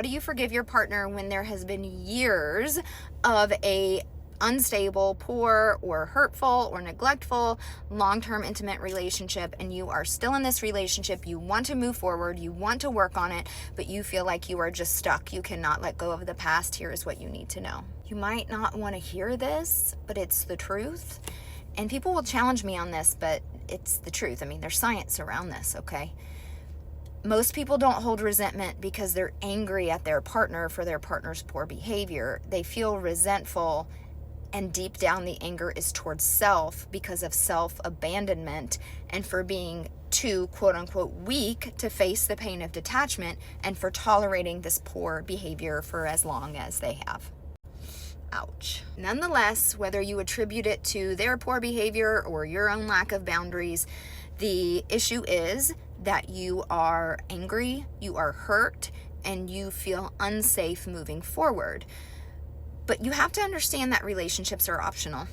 How do you forgive your partner when there has been years of a unstable, poor, or hurtful, or neglectful long-term intimate relationship, and you are still in this relationship, you want to move forward, you want to work on it, but you feel like you are just stuck, you cannot let go of the past? Here is what you need to know. You might not want to hear this, but it's the truth. And people will challenge me on this, but it's the truth. I mean, there's science around this, okay? Most people don't hold resentment because they're angry at their partner for their partner's poor behavior. They feel resentful, and deep down the anger is towards self because of self-abandonment and for being too, quote unquote, weak to face the pain of detachment and for tolerating this poor behavior for as long as they have. Ouch. Nonetheless, whether you attribute it to their poor behavior or your own lack of boundaries, the issue is that you are angry, you are hurt, and you feel unsafe moving forward. But you have to understand that relationships are optional,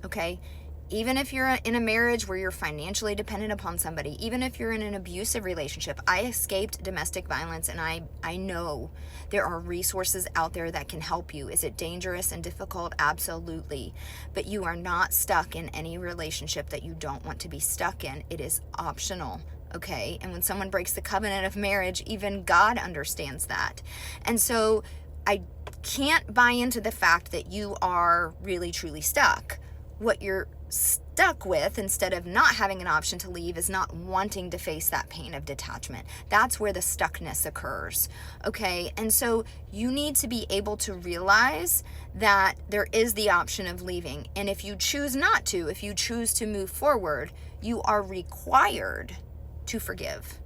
okay? Even if you're in a marriage where you're financially dependent upon somebody, even if you're in an abusive relationship. I escaped domestic violence, and I know there are resources out there that can help you. Is it dangerous and difficult? Absolutely. But you are not stuck in any relationship that you don't want to be stuck in. It is optional, okay? And when someone breaks the covenant of marriage, even God understands that. And so I can't buy into the fact that you are really truly stuck. What you're stuck with, instead of not having an option to leave, is not wanting to face that pain of detachment. That's where the stuckness occurs, okay? And so you need to be able to realize that there is the option of leaving. And if you choose not to, if you choose to move forward, you are required to forgive.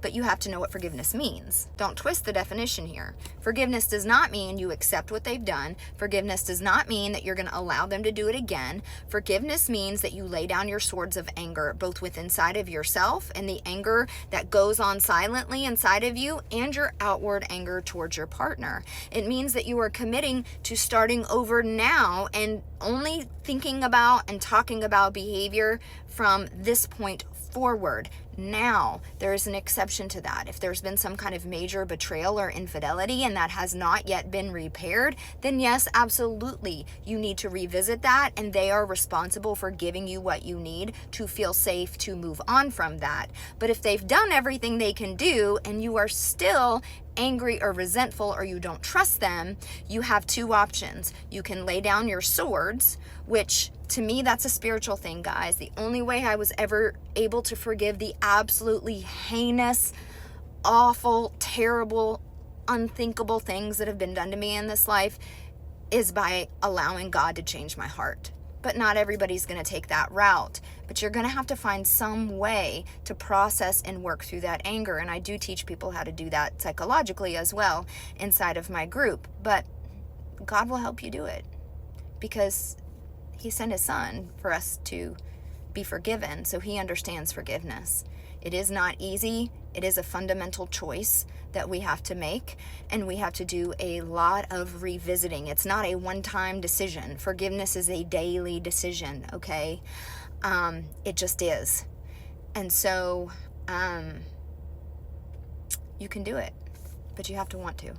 But you have to know what forgiveness means. Don't twist the definition here. Forgiveness does not mean you accept what they've done. Forgiveness does not mean that you're going to allow them to do it again. Forgiveness means that you lay down your swords of anger, both within inside of yourself and the anger that goes on silently inside of you, and your outward anger towards your partner. It means that you are committing to starting over now and only thinking about and talking about behavior from this point forward. Now, there is an exception to that. If there's been some kind of major betrayal or infidelity and that has not yet been repaired, then yes, absolutely, you need to revisit that, and they are responsible for giving you what you need to feel safe to move on from that. But if they've done everything they can do and you are still angry or resentful, or you don't trust them, you have two options. You can lay down your swords, which to me, that's a spiritual thing, guys. The only way I was ever able to forgive the absolutely heinous, awful, terrible, unthinkable things that have been done to me in this life is by allowing God to change my heart. But not everybody's going to take that route. But you're going to have to find some way to process and work through that anger. And I do teach people how to do that psychologically as well inside of my group. But God will help you do it, because He sent His Son for us to be forgiven. So He understands forgiveness. It is not easy. It is a fundamental choice that we have to make, and we have to do a lot of revisiting. It's not a one-time decision. Forgiveness is a daily decision, okay? It just is. And so you can do it, but you have to want to.